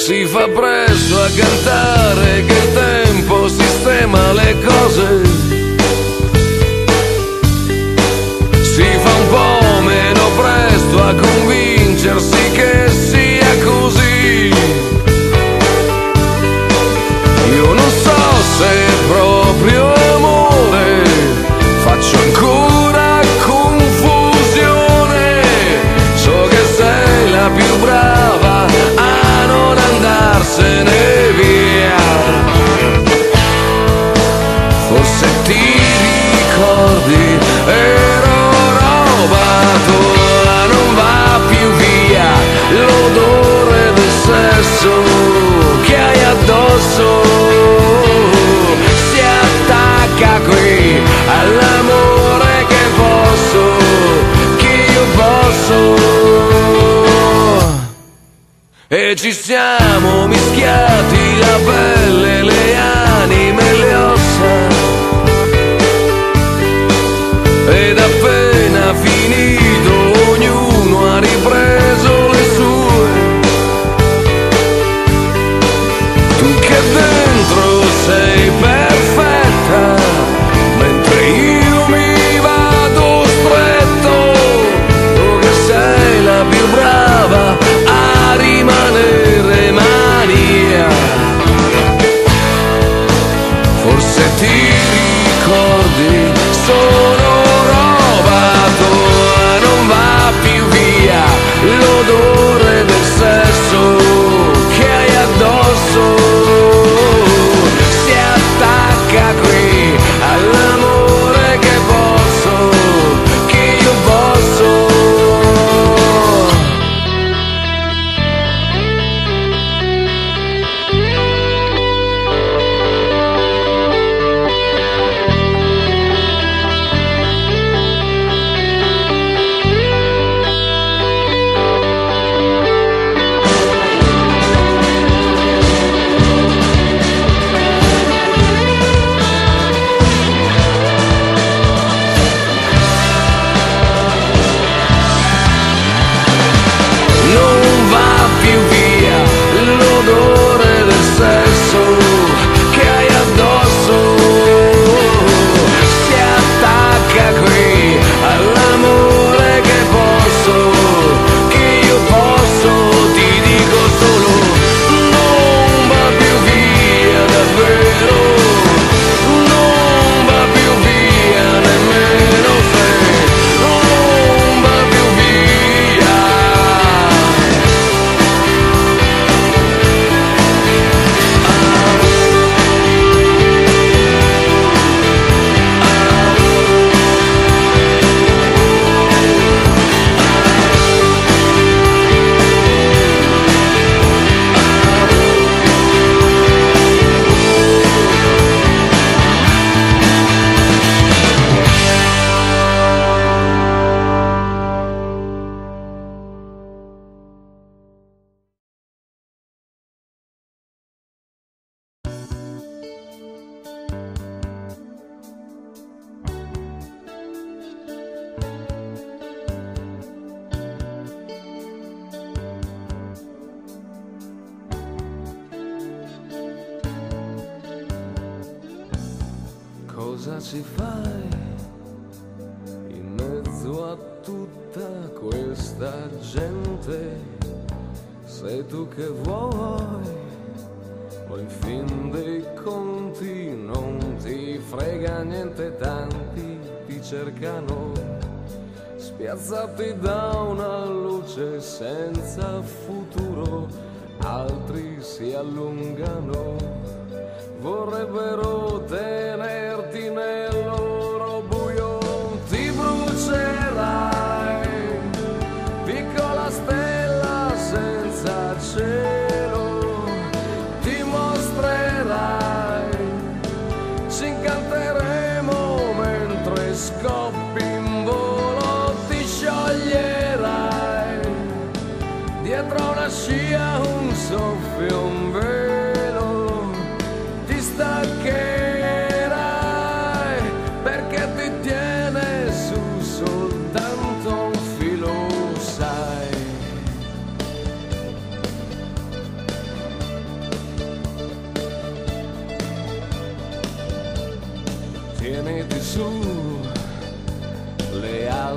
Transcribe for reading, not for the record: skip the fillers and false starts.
Si fa presto a cantare che il tempo sistema le cose. Si fa un po' meno presto a convincersi che sia così. Io non so se è proprio amore, faccio ancora confusione. So che sei la più brava a non andarsene via. Forse ti ricordi, ero roba tua, non va più via l'odore del sesso che hai addosso. Si attacca qui all'amore che posso, che io posso. E ci siamo mischiati la pelle, le anime e le ossa. Ed appena finito ognuno ha ripreso le sue. Tu che dentro sei perfetta, mentre io mi vado stretto. Tu che sei la più brava a rimanere mania. Forse ti ricordi, sono roba tua, non va più via l'odore del sesso che hai addosso. Si attacca qui all'amore che posso, che io posso. Non va più via l'odore del sesso che hai addosso. Si attacca qui all'amore che posso, che io posso. Ti dico solo, non va più via davvero. Non va più via nemmeno se non va più via. Cosa ci fai in mezzo a tutta questa gente? Sei tu che vuoi, o in fin dei conti non ti frega niente, tanti ti cercano, spiazzati da una luce senza futuro, altri si allungano, vorrebbero tenerti nel loro buio. Ti brucerai, piccola stella senza cielo, ti mostrerai, ci incanteremo mentre scoppi in volo, ti scioglierai, dietro una scia un soffio, un velo, ti staccherai perché ti tiene su soltanto un filo, sai. tieniti su, le altre